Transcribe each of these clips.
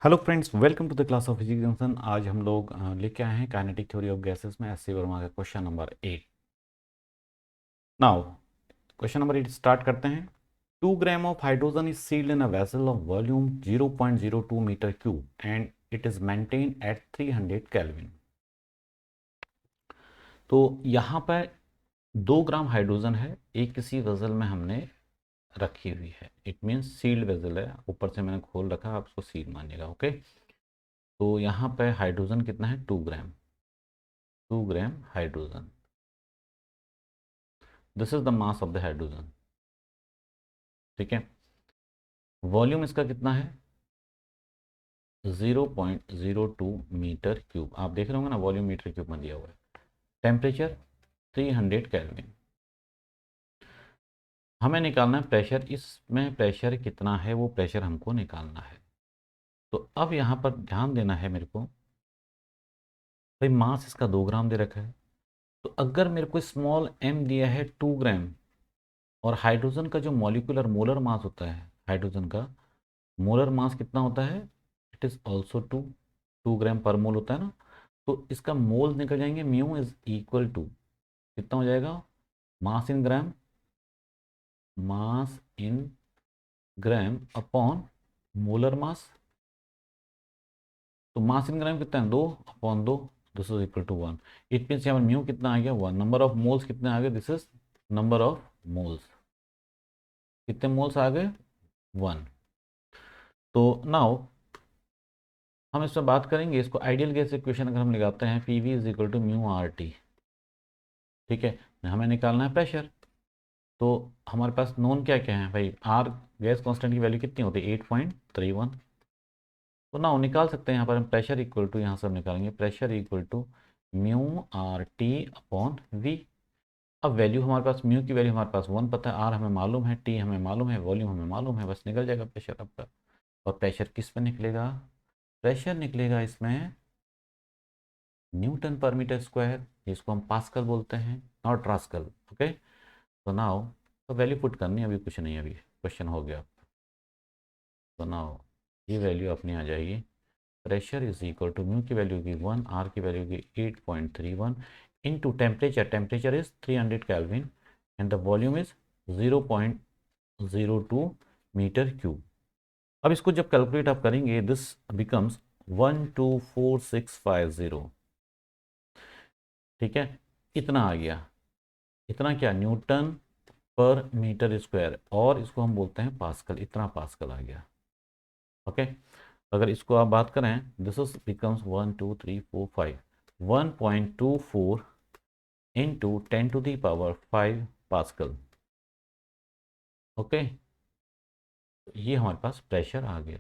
Hello friends, welcome to the class of physics junction. आज हम लोग लेके आए हैं काइनेटिक थ्योरी ऑफ गैसेस में एस सी वर्मा का question number 8। Now question number 8 start करते हैं। 2 gram of hydrogen is sealed in a vessel of volume 0.02 metre cube and it is maintain at 300 kelvin. तो यहाँ पर 2 ग्राम हाइड्रोजन है, एक किसी वेसल में हमने रखी हुई है। इट मीन्स सील्ड वेसल है, ऊपर से मैंने खोल रखा, आप उसको सील मानिएगा। ओके, तो यहाँ पे हाइड्रोजन कितना है? 2 ग्राम। 2 gram hydrogen, this is the mass of the hydrogen. ठीक है, वॉल्यूम इसका कितना है? 0.02 मीटर क्यूब। आप देख रहे होंगे ना, वॉल्यूम मीटर क्यूब में दिया हुआ है। Temperature 300 kelvin. हमें निकालना है प्रेशर। इसमें प्रेशर कितना है वो प्रेशर हमको निकालना है। तो अब यहाँ पर ध्यान देना है मेरे को, भाई मास इसका 2 ग्राम दे रखा है। तो अगर मेरे को स्मॉल m दिया है 2 ग्राम, और हाइड्रोजन का जो मॉलिक्यूलर मोलर मास होता है, हाइड्रोजन का मोलर मास कितना होता है? इट इज ऑल्सो 2 ग्राम पर मोल होता है ना। तो इसका मोल निकल जाएंगे, म्यू इज इक्वल टू कितना हो जाएगा? Mass in gram, mass in gram upon molar mass. तो मास इन ग्राम कितना है? 2/2। This is equal to 1। It means यहाँ पर म्यू कितना आ गया? 1। नंबर ऑफ मोल्स कितने आ गए? This is number of moles. कितने मोल्स आ गए? 1। तो नाउ हम इस पर बात करेंगे, इसको आइडियल गैस इक्वेशन अगर हम लगाते हैं, P V is equal to mu R T. ठीक है, हमें निकालना है प्रेशर। तो हमारे पास नोन क्या क्या है भाई? आर गैस कांस्टेंट की वैल्यू कितनी होती है? 8.31। तो ना निकाल सकते हैं यहाँ पर हम प्रेशर इक्वल टू, यहाँ से हम निकालेंगे pressure equal to mu R T upon V. अब वैल्यू हमारे पास, म्यू की वैल्यू हमारे पास 1 पता है, आर हमें मालूम है, टी हमें मालूम है, वॉल्यूम हमें मालूम है, बस निकल जाएगा प्रेशर आपका। और प्रेशर किस में निकलेगा? प्रेशर निकलेगा इसमें न्यूटन पर मीटर स्क्वायर, जिसको हम पास्कल बोलते हैं, नॉट रास्कल। ओके, तो नाउ तो वैल्यू पुट करनी, अभी कुछ नहीं, अभी क्वेश्चन हो गया। तो नाउ ये वैल्यू अपनी आ जाएगी। Pressure is equal to mu की वैल्यू की 1, आर की वैल्यू की 8.31 into temperature. Temperature is 300 kelvin and the volume is 0.02 metre cube. अब इसको जब कैलकुलेट आप करेंगे, दिस बिकम्स 124650। ठीक है, इतना आ गया। इतना क्या? न्यूटन पर मीटर स्क्वायर, और इसको हम बोलते हैं पास्कल। इतना पास्कल आ गया। ओके, अगर इसको आप बात करें, this is becomes 1 2 3 4 5 1.24 into 10⁵ pascal. Okay, ये हमारे पास प्रेशर आ गया।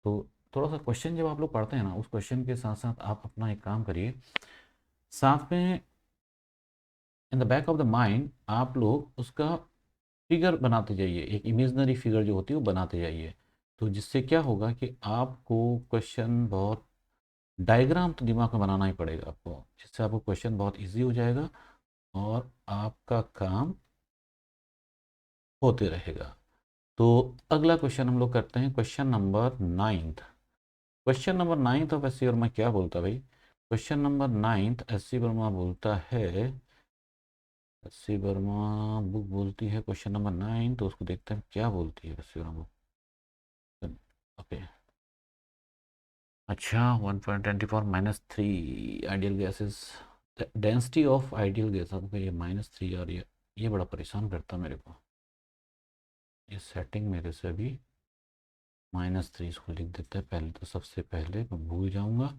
तो थोड़ा सा क्वेश्चन जब आप लोग पढ़ते हैं ना, उस क्वेश्चन के साथ साथ आप अपना एक काम करिए, साथ में in the back of the mind आप लोग उसका फिगर बनाते जाइए, एक इमेजनरी फिगर जो होती है वो बनाते जाइए। तो जिससे क्या होगा कि आपको क्वेश्चन बहुत, डायग्राम तो दिमाग में बनाना ही पड़ेगा आपको, जिससे आपको क्वेश्चन बहुत इजी हो जाएगा और आपका काम होते रहेगा। तो अगला क्वेश्चन हम लोग करते हैं, question number 9। Question number 9 of S C Verma क्या बोलता है भाई? Question number 9 S C Verma बोलता है, एस सी वर्मा बुक बोलती है क्वेश्चन नंबर 9, तो उसको देखते हैं क्या बोलती है S C Verma book. Okay, अच्छा 1.24 -3 ideal gases, density of ideal gas. आपको ये -3 और ये बड़ा परेशान करता है मेरे को। ये सेटिंग मेरे से भी -3 इसको लिख देते हैं पहले, तो सबसे पहले मैं भूल जाऊंगा।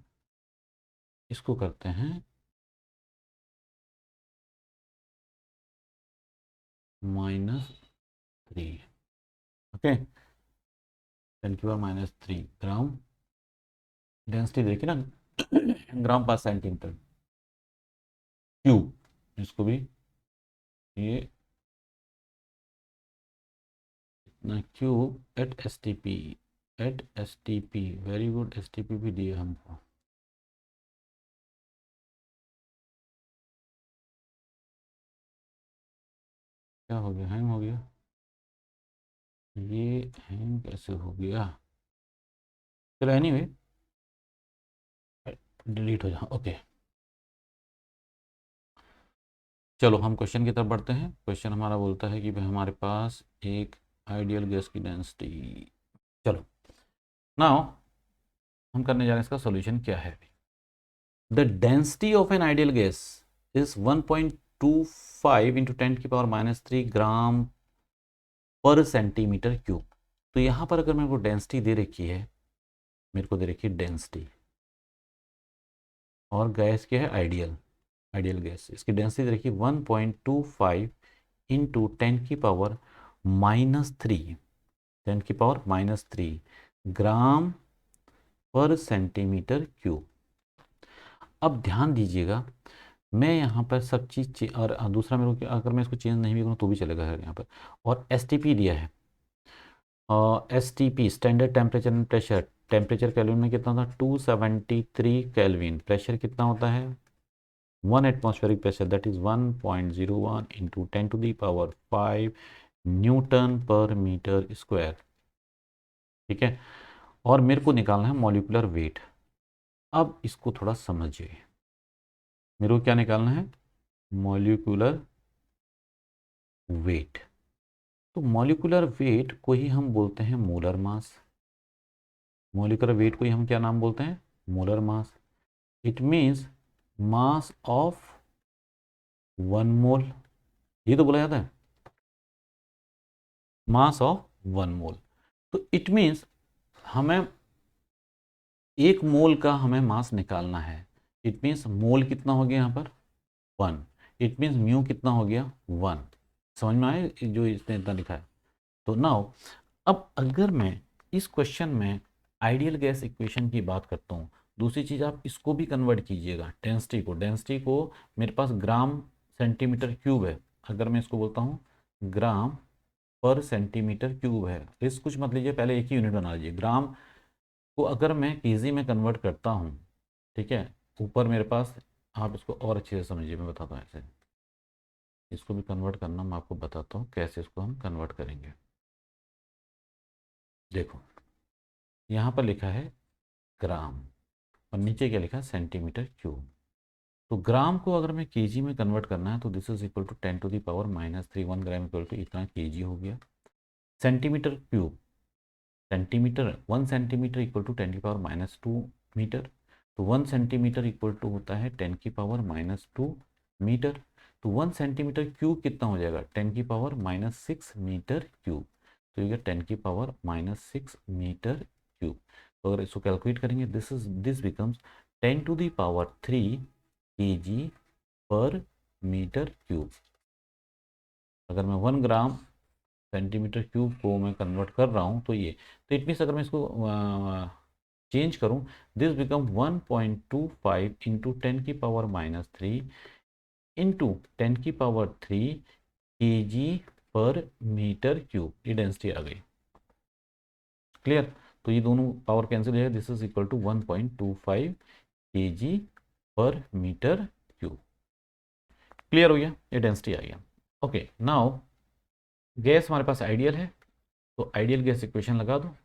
इसको करते हैं -3। ओके, 10⁻³ डेंसिटी देखिए ना, ग्राम पर सेंटीमीटर क्यूब। इसको भी ये cube at S T P, at S T P. Very good, S T P भी दिए हमको। क्या हो गया? हैंग हो गया। ये हैंग कैसे हो गया? चलो एनीवे, डिलीट हो जाए। ओके, चलो हम क्वेश्चन की तरफ बढ़ते हैं। क्वेश्चन हमारा बोलता है कि भाई हमारे पास एक आइडियल गैस की डेंसिटी, चलो नाउ हम करने जा रहे हैं इसका सॉल्यूशन क्या है। The density of an ideal gas is 1.25 into 10⁻³ ग्राम पर सेंटीमीटर क्यूब। तो यहाँ पर अगर मेरे को डेंसिटी दे रखी है, मेरे को दे रखी है डेंसिटी, और गैस क्या है आइडियल, आइडियल गैस, इसकी डेंसिटी दे रखी है 1.25 इंटू 10⁻³ 10⁻³ ग्राम पर सेंटीमीटर क्यूब। अब ध्यान दीजिएगा, मैं यहाँ पर सब चीज़ और दूसरा मेरे को अगर मैं इसको चेंज नहीं भी करूँ तो भी चलेगा यहाँ पर। और एस टी पी दिया है, S T P standard temperature and pressure, temperature kelvin में कितना था 273 केल्विन, प्रेशर कितना होता है 1 atmospheric pressure, that is 1.01 into 10⁵ Newton पर मीटर स्क्वायर। ठीक है, और मेरे को निकालना है मॉलिक्यूलर वेट। अब इसको थोड़ा समझिए, मेरे को क्या निकालना है मॉलिक्यूलर वेट। तो मॉलिक्यूलर वेट को ही हम बोलते हैं मोलर मास, मॉलिक्यूलर वेट को ही हम क्या नाम बोलते हैं molar mass. It means mass of 1 मोल, ये तो बोला जाता है मास ऑफ 1 मोल। तो इट मीन्स हमें 1 मोल का हमें मास निकालना है। इट मीन्स मोल कितना हो गया यहाँ पर 1, इट मीन्स म्यू कितना हो गया 1। समझ में आए जो इसने इतना लिखा है। तो नाउ अब अगर मैं इस क्वेश्चन में आइडियल गैस इक्वेशन की बात करता हूँ, दूसरी चीज़ आप इसको भी कन्वर्ट कीजिएगा डेंसिटी को मेरे पास ग्राम सेंटीमीटर क्यूब है, अगर मैं इसको बोलता हूँ ग्राम पर सेंटीमीटर क्यूब है, इस कुछ मत लीजिए, पहले एक ही यूनिट बना लीजिए। ग्राम को अगर मैं केजी में कन्वर्ट करता हूँ, ठीक है, ऊपर मेरे पास, आप इसको और अच्छे से समझिए, मैं बताता हूँ ऐसे, इसको भी कन्वर्ट करना मैं आपको बताता हूँ कैसे इसको हम कन्वर्ट करेंगे। देखो यहाँ पर लिखा है ग्राम और नीचे क्या लिखा है सेंटीमीटर क्यूब। तो ग्राम को अगर मैं केजी में कन्वर्ट करना है तो this is equal to 10⁻³ 1 gram equal to इतना केजी हो गया। Centimetre cube, centimetre 1 centimetre equal to 10⁻² metre, तो 1 सेंटीमीटर इक्वल टू होता है 10⁻² मीटर। तो 1 सेंटीमीटर क्यूब कितना हो जाएगा 10⁻6 मीटर क्यूब, तो ये 10⁻6 मीटर क्यूब। तो अगर इसको कैलकुलेट करेंगे दिस बिकम्स 10⁻³ kg पर मीटर क्यूब। अगर मैं 1 ग्राम सेंटीमीटर क्यूब को मैं कन्वर्ट कर रहा हूँ तो ये, तो इट मीन्स अगर मैं इसको चेंज करूँ this become 1.25 into 10⁻³ into 10⁻³ kg पर मीटर क्यूब, ये डेंसिटी आ गई। क्लियर, तो ये दोनों पावर कैंसिल है, this is equal to 1.25 kg पर मीटर क्यूब। क्लियर हो गया, ये डेंसिटी आ गया। ओके, नाउ गैस हमारे पास आइडियल है, तो आइडियल गैस इक्वेशन लगा दो।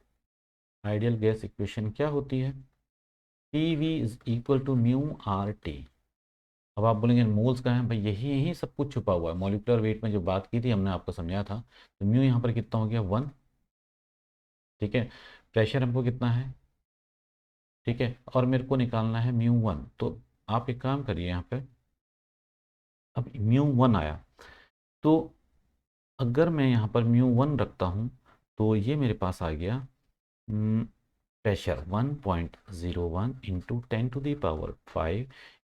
आइडियल गैस इक्वेशन क्या होती है P V is equal to mu R T. अब आप बोलेंगे मोल्स का है भाई, यही यही सब कुछ छुपा हुआ है, मॉलिक्यूलर वेट में जो बात की थी हमने आपको समझाया था। तो म्यू यहाँ पर कितना हो गया 1, ठीक है, प्रेशर हमको कितना है, ठीक है, और मेरे को निकालना है μ1। तो आप एक काम करिए यहाँ पे, अब μ1 आया, तो अगर मैं यहाँ पर μ1 रखता हूँ तो ये मेरे पास आ गया प्रेशर 1.01 इंटू 10⁵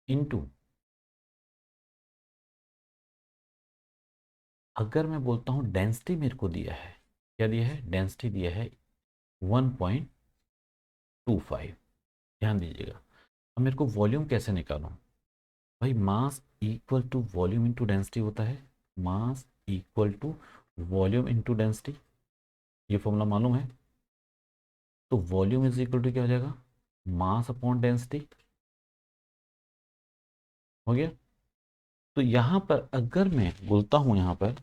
इंटू, अगर मैं बोलता हूँ डेंसिटी मेरे को दिया है, क्या दिया है डेंसिटी दिया है 1.25। ध्यान दीजिएगा, अब मेरे को वॉल्यूम कैसे निकालूं भाई, mass equal to volume into density होता है, mass equal to volume into density, ये फॉर्मूला मालूम है। तो वॉल्यूम इज इक्वल टू क्या हो जाएगा मास अपॉन डेंसिटी, हो गया। तो यहाँ पर अगर मैं बोलता हूँ यहाँ पर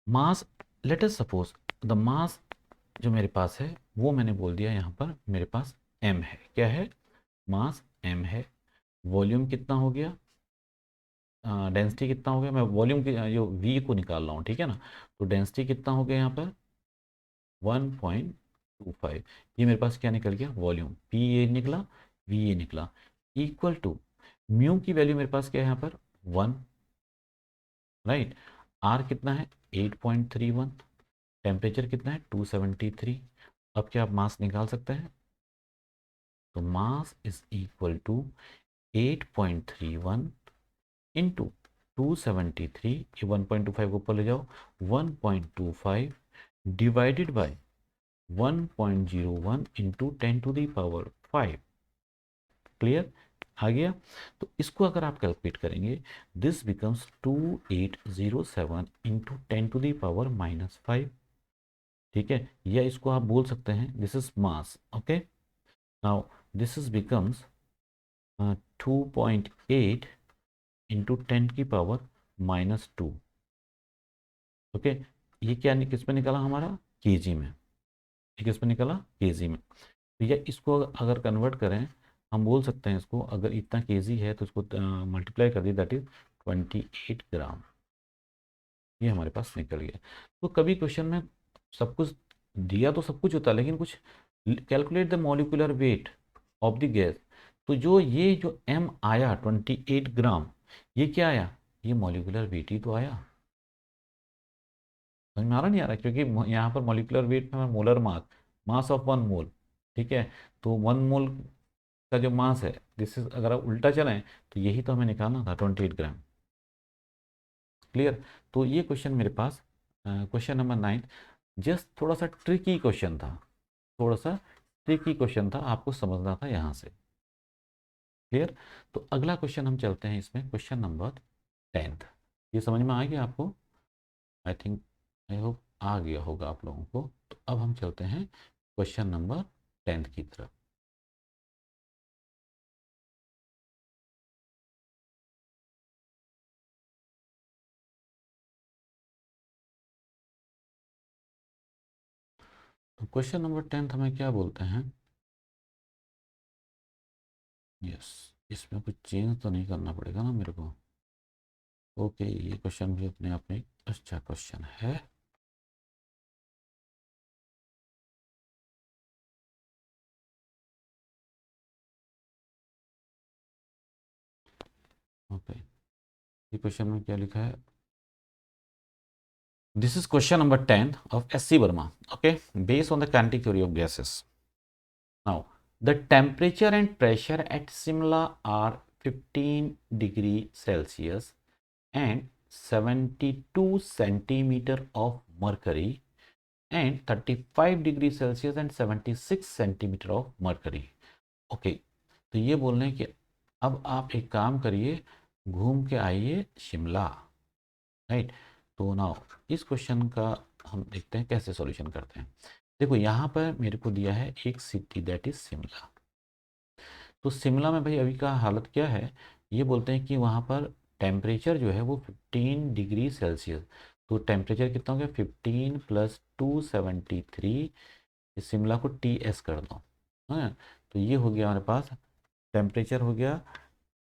mass, let us suppose the mass जो मेरे पास है वो मैंने बोल दिया यहाँ पर मेरे पास m है, क्या है मास m है, वॉल्यूम कितना हो गया, डेंसिटी कितना हो गया, मैं वॉल्यूम की जो v को निकाल रहा हूँ, ठीक है ना। तो डेंसिटी कितना हो गया यहाँ पर 1.25, ये मेरे पास क्या निकल गया वॉल्यूम, पी ए निकला, वी ए निकला, इक्वल टू म्यू की वैल्यू मेरे पास क्या है यहाँ पर 1, राइट। आर कितना है 8.31, टेम्परेचर कितना है 273। अब क्या आप मास निकाल सकते हैं, तो mass is equal to 8.31 into 273, ये 1.25 को ऊपर ले जाओ, 1.25 डिवाइडेड बाय 1.01 इंटू 10⁵ क्लियर, आ गया। तो इसको अगर आप कैलकुलेट करेंगे, दिस बिकम्स 2807 इंटू 10⁻⁻5, ठीक है। या इसको आप बोल सकते हैं this is mass, okay. Now this is becomes 2.8 into 10⁻⁻2, okay. ये क्या किस में निकला हमारा केजी में, ये किस में निकला केजी में। तो या इसको अगर कन्वर्ट करें, हम बोल सकते हैं इसको, अगर इतना केजी है तो इसको मल्टीप्लाई कर दिए, दैट इज 28 ग्राम, ये हमारे पास निकल गया। तो कभी क्वेश्चन में सब कुछ दिया तो सब कुछ होता है, लेकिन कुछ calculate the molecular weight of the gas, तो जो ये जो m आया 28 ग्राम, ये क्या आया, ये मॉलिक्यूलर वेट ही तो आया। समझ में आ रहा नहीं आ रहा, क्योंकि यहाँ पर मॉलिक्यूलर वेट में मोलर मास, मास ऑफ 1 मोल, ठीक है। तो 1 मोल का जो मास है, दिस इज, अगर आप उल्टा चलाएं तो यही तो हमें निकालना था 28 ग्राम, क्लियर। तो ये क्वेश्चन मेरे पास क्वेश्चन नंबर 9 जस्ट थोड़ा सा ट्रिकी क्वेश्चन था, थोड़ा सा ट्रिकी क्वेश्चन था, आपको समझना था यहाँ से, क्लियर। तो अगला क्वेश्चन हम चलते हैं इसमें, क्वेश्चन नंबर 10th। ये समझ में आ गया आपको, आई थिंक, आई होप आ गया होगा आप लोगों को। तो अब हम चलते हैं क्वेश्चन नंबर 10th की तरफ। तो क्वेश्चन नंबर 10th हमें क्या बोलते हैं, यस, इसमें कुछ चेंज तो नहीं करना पड़ेगा ना मेरे को, ओके। ये क्वेश्चन भी अपने आप में एक अच्छा क्वेश्चन है, ओके। ये क्वेश्चन में क्या लिखा है, this is question number 10 of SC Burma, okay, based on the kinetic theory of gases. Now, the temperature and pressure at Simla are 15 degree Celsius and 72 centimeter of mercury and 35 degree Celsius and 76 centimeter of mercury. Okay, तो ये बोल रहे हैं कि अब आप एक काम करिए, घूम के आइए शिमला, राइट। तो नाउ इस क्वेश्चन का हम देखते हैं कैसे सॉल्यूशन करते हैं। देखो यहाँ पर मेरे को दिया है एक सिटी, दैट इज शिमला। तो शिमला में भाई अभी का हालत क्या है, ये बोलते हैं कि वहाँ पर टेम्परेचर जो है वो 15 डिग्री सेल्सियस, तो टेम्परेचर कितना हो गया 15 + 273, शिमला को TS कर दो, है। तो ये हो गया हमारे पास, टेम्परेचर हो गया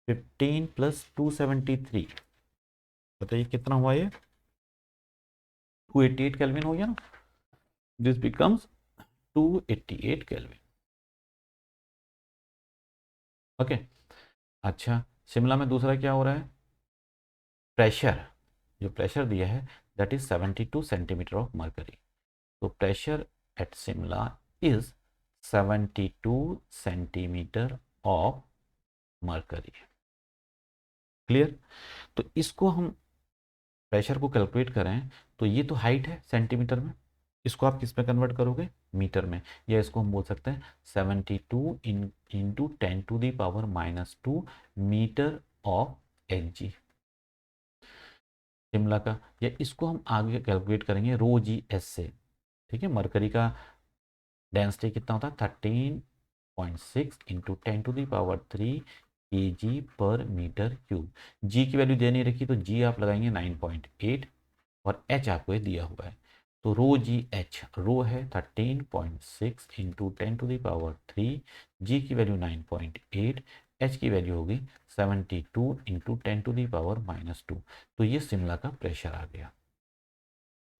15 + 273, बताइए कितना हुआ ये, 288 केल्विन हो गया ना, दिस बिकम्स 288 केल्विन, ओके। अच्छा, शिमला में दूसरा क्या हो रहा है, प्रेशर, जो प्रेशर दिया है that is 72 centimetre of mercury, तो pressure at Shimla is 72 centimetre of mercury, clear. तो इसको हम प्रेशर को कैलकुलेट करें, तो ये तो हाइट है सेंटीमीटर में, इसको आप किस में कन्वर्ट करोगे, मीटर में, या इसको हम बोल सकते हैं 72 into 10⁻⁻2 metre of Hg Shimla का। या इसको हम आगे कैलकुलेट करेंगे ρg/s से, ठीक है। मरकरी का डेंसिटी कितना होता है 13.6 इंटू 10⁻³ kg/m³। जी की वैल्यू दे नहीं रखी, तो जी आप लगाएंगे 9.8 और एच आपको ये दिया हुआ है। तो रो जी एच, रो है 13.6 इंटू 10⁻³ जी की वैल्यू 9.8, एच की वैल्यू होगी 72 इंटू 10⁻²। तो ये शिमला का प्रेशर आ गया।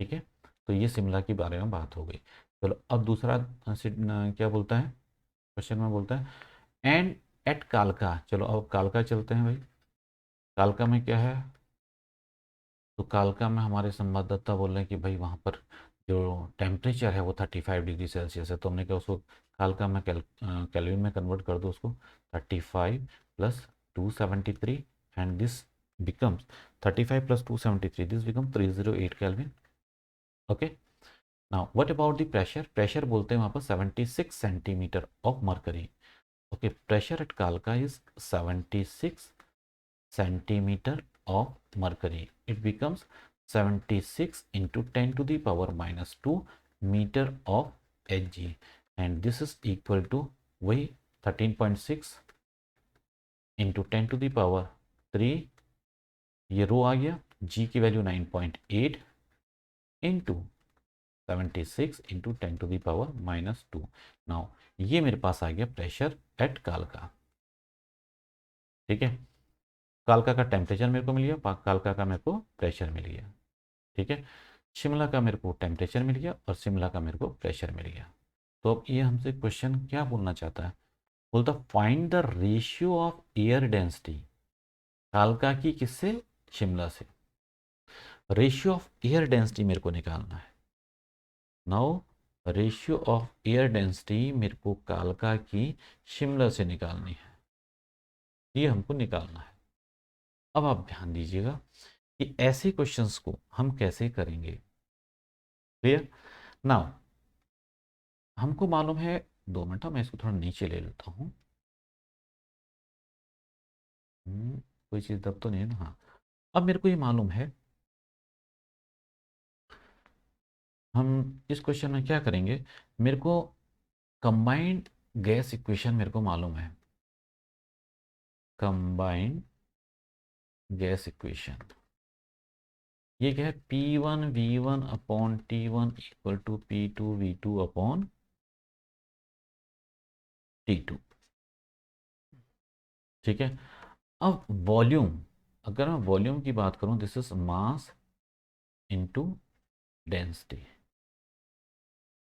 ठीक है, तो ये शिमला के बारे में बात हो गई। चलो अब दूसरा क्या बोलता है, क्वेश्चन में बोलता है एंड एट कालका। चलो अब कालका चलते हैं भाई। कालका में क्या है, तो कालका में हमारे संवाददाता बोल रहे हैं कि भाई वहाँ पर जो टेम्परेचर है वो 35 डिग्री सेल्सियस है। तो हमने क्या उसको कालका में कैलविन में कन्वर्ट कर दो उसको, 35 plus 273 and this becomes 35 plus 273, this become 308 kelvin. Okay, now what about the pressure. Pressure बोलते हैं वहाँ पर 76 centimetre of mercury. Okay, pressure at कालका is 76 centimeter of mercury. It becomes 76 into 10⁻², meter of Hg, and this is equal to वही 13.6 into 10⁻3, ये रो आ गया, g की value 9.8 into 76 into 10⁻²। Now ये मेरे पास आ गया प्रेशर एट कालका। ठीक है, कालका का टेम्परेचर मेरे को मिल गया, कालका का मेरे को प्रेशर मिल गया। ठीक है, शिमला का मेरे को टेम्परेचर मिल गया और शिमला का मेरे को प्रेशर मिल गया। तो अब ये हमसे क्वेश्चन क्या बोलना चाहता है, बोलता find the ratio of air density कालका की किससे, शिमला से। रेशियो ऑफ एयर डेंसिटी मेरे को निकालना है। Now ratio of air density मेरे को कालका की शिमला से निकालनी है, ये हमको निकालना है। अब आप ध्यान दीजिएगा कि ऐसे क्वेश्चंस को हम कैसे करेंगे। क्लियर। नाउ हमको मालूम है, 2 मिनट मैं इसको थोड़ा नीचे ले लेता हूँ। कोई चीज़ दब तो नहीं है ना, हाँ। अब मेरे को ये मालूम है, हम इस क्वेश्चन में क्या करेंगे, मेरे को कंबाइंड गैस इक्वेशन मेरे को मालूम है। कंबाइंड गैस इक्वेशन ये क्या है, P1V1 upon T1 equal to P2V2 upon T2। ठीक है, अब वॉल्यूम, अगर मैं वॉल्यूम की बात करूं, this is mass into density.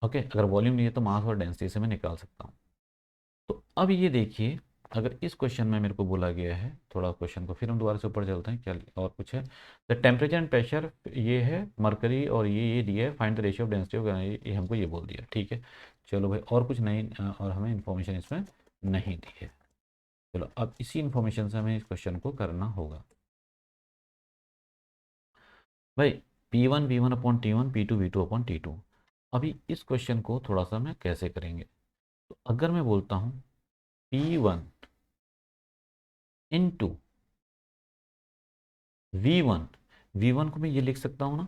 Okay, अगर वॉल्यूम नहीं है तो मास और डेंसिटी से मैं निकाल सकता हूँ। तो अब ये देखिए, अगर इस क्वेश्चन में मेरे को बोला गया है, थोड़ा क्वेश्चन को फिर हम दोबारा से ऊपर चलते हैं, क्या और कुछ है। द टेम्परेचर एंड प्रेशर ये है मरकरी, और ये दिया है, find the ratio of density of, ये हमको ये बोल दिया। ठीक है, चलो भाई, और कुछ नहीं, और हमें इन्फॉर्मेशन इसमें नहीं दी है। चलो अब इसी इन्फॉर्मेशन से हमें इस क्वेश्चन को करना होगा। भाई P1V1 upon T1, P2V2 upon T2। अभी इस क्वेश्चन को थोड़ा सा मैं कैसे करेंगे, तो अगर मैं बोलता हूँ P1 इंटू V1, V1 को मैं ये लिख सकता हूँ ना,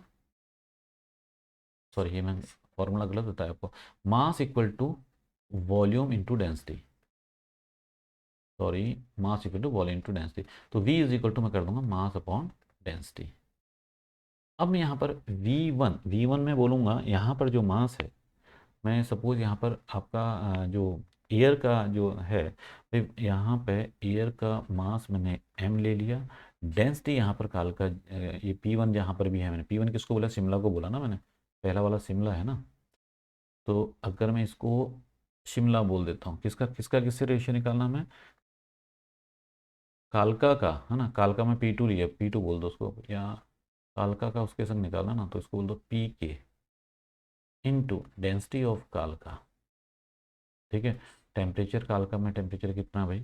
सॉरी ये मैं फॉर्मूला गलत बताया आपको, mass equal to volume into density, sorry mass equal to volume into density. तो V इज इक्वल टू मैं कर दूंगा मास अपॉन डेंसिटी। अब मैं यहाँ पर V1 में बोलूँगा, यहाँ पर जो मास है, मैं सपोज यहाँ पर आपका जो एयर का जो है, फिर यहाँ पे एयर का मास मैंने m ले लिया, डेंसिटी यहाँ पर काल का ये P1 जहाँ पर भी है, मैंने P1 किसको बोला, शिमला को बोला ना मैंने, पहला वाला शिमला है ना। तो अगर मैं इसको शिमला बोल देता हूँ, किसका किसका किससे रेशियो निकालना है, मैं कालका का, है ना, कालका में P2 लिया, P2 बोल दो उसको, या कालका का उसके संग निकालना ना, तो इसको बोल दो PK इंटू डेंसिटी ऑफ कालका। ठीक है, टेम्परेचर कालका में टेम्परेचर कितना भाई,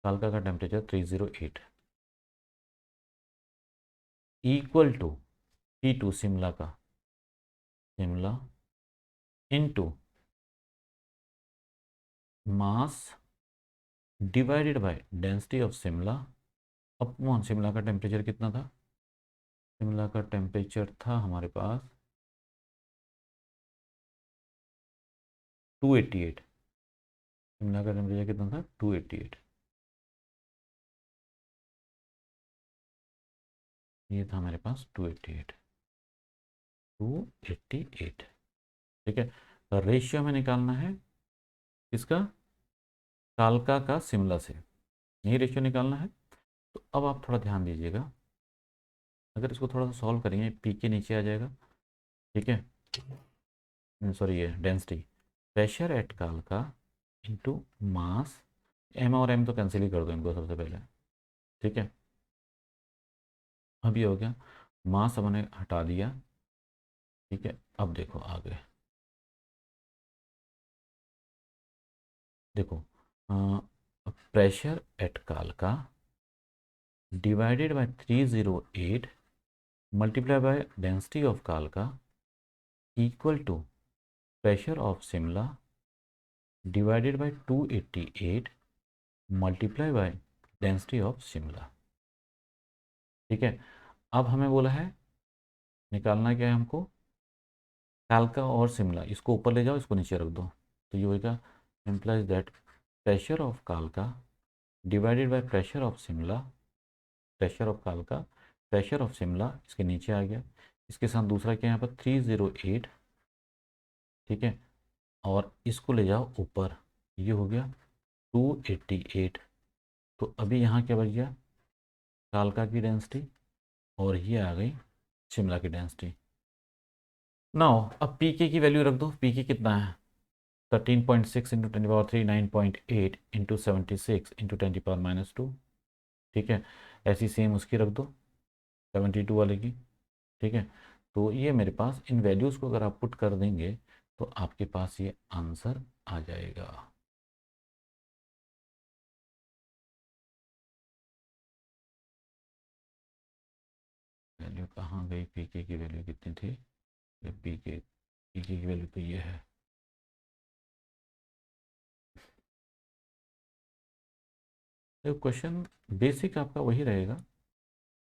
कालका का temperature 308 equal to T2 Shimla का, Shimla into mass divided by density of Shimla upon Shimla का टेम्परेचर कितना था, शिमला का टेम्परेचर था हमारे पास 288, शिमला का टेम्परेचर कितना था 288, ये था हमारे पास 288। 288। ठीक है, तो रेशियो में निकालना है किसका, कालका का शिमला से, यही रेशियो निकालना है। तो अब आप थोड़ा ध्यान दीजिएगा, अगर इसको थोड़ा सा सॉल्व करेंगे, पी के नीचे आ जाएगा। ठीक है, सॉरी ये डेंसिटी, प्रेशर एट कालका इंटू मास, एम और एम तो कैंसिल ही कर दो इनको सबसे पहले। ठीक है, अब ये हो गया, मास हमने हटा दिया। ठीक है, अब देखो आगे, देखो प्रेशर एट कालका divided by 308 multiply by density of कालका equal to pressure of Shimla divided by 288 multiply by density of Shimla. ठीक है, अब हमें बोला है निकालना क्या है हमको, कालका और शिमला, इसको ऊपर ले जाओ, इसको नीचे रख दो, तो ये होगा इम्प्लाइज दैट प्रेशर ऑफ कालका divided by pressure of Shimla, pressure of कालका प्रेशर ऑफ शिमला, इसके नीचे आ गया, इसके साथ दूसरा क्या है यहाँ पर 308। ठीक है, और इसको ले जाओ ऊपर, ये हो गया 288। तो अभी यहाँ क्या बच गया, कालका की डेंसिटी, और ये आ गई शिमला की डेंसिटी। नाउ अब पी के की वैल्यू रख दो, पी के कितना है 13.6 इंटू 10⁻³ 9.8 इंटू 76 इंटू 10⁻⁻²। ठीक है, ऐसी सेम उसकी रख दो 72 वाले की। ठीक है, तो ये मेरे पास इन वैल्यूज़ को अगर आप पुट कर देंगे तो आपके पास ये आंसर आ जाएगा। वैल्यू कहाँ गई, पी के की वैल्यू कितनी थी, पी के की वैल्यू तो ये है। तो क्वेश्चन बेसिक आपका वही रहेगा,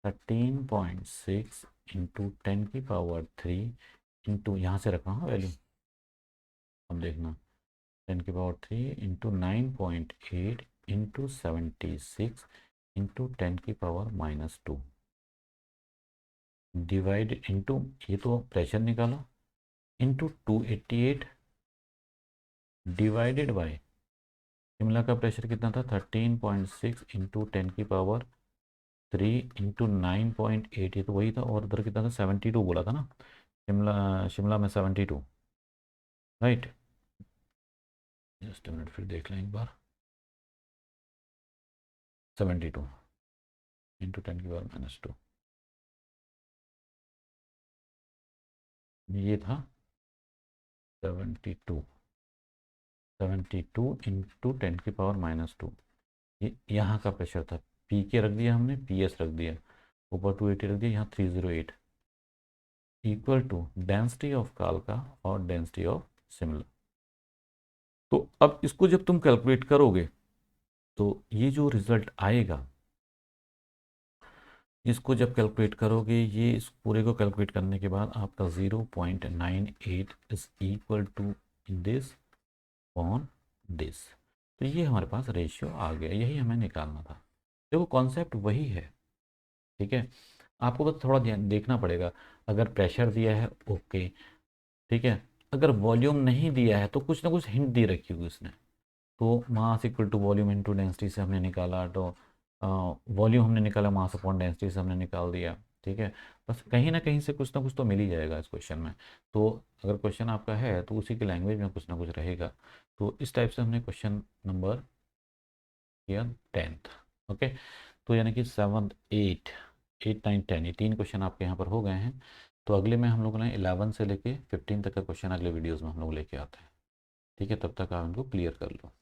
13.6 इंटू 10⁻³ इंटू यहाँ से रखा हूँ वैल्यू, अब देखना 10⁻³ into 9.8 into 76 into 10⁻⁻² divide into, ये तो प्रेशर निकालो, इंटू 288 डिवाइडेड बाय शिमला का प्रेशर कितना था 13.6 इंटू 10⁻³ इंटू 9.8, ये तो वही था, और उधर कितना था 72 बोला था ना, शिमला शिमला में 72, राइट। जस्ट मिनट फिर देख लें एक बार, 72 इंटू 10⁻⁻², ये था 72 इंटू 10⁻⁻², ये यहाँ का प्रेशर था, पी के रख दिया हमने, पी एस रख दिया, ऊपर 280 रख दिया, यहाँ 308 इक्वल टू डेंसिटी ऑफ कालका और डेंसिटी ऑफ शिमला। तो अब इसको जब तुम कैलकुलेट करोगे तो ये जो रिजल्ट आएगा, इसको जब कैलकुलेट करोगे, ये इस पूरे को कैलकुलेट करने के बाद आपका 0.98 is equal to this on this. तो ये हमारे पास रेशियो आ गया, यही हमें निकालना था। देखो कॉन्सेप्ट वही है। ठीक है, आपको बस थोड़ा ध्यान देखना पड़ेगा, अगर प्रेशर दिया है ओके, ठीक है, अगर वॉल्यूम नहीं दिया है तो कुछ ना कुछ हिंट दे रखी होगी उसने। तो mass equal to volume into density से हमने निकाला, तो वॉल्यूम हमने निकाला, मास अपॉन डेंसिटी से हमने निकाल दिया। ठीक है, बस कहीं ना कहीं से कुछ ना कुछ तो मिल ही जाएगा इस क्वेश्चन में। तो अगर क्वेश्चन आपका है तो उसी की लैंग्वेज में कुछ ना कुछ रहेगा। तो इस टाइप से हमने क्वेश्चन नंबर किया 10th। ओके, तो यानी कि 7th 8 8 9 10 ये 3 क्वेश्चन आपके यहाँ पर हो गए हैं। तो अगले में हम लोग ने 11 से लेके 15 तक का क्वेश्चन अगले वीडियोज़ में हम लोग लेके आते हैं। ठीक है, तब तक आप इनको क्लियर कर लो।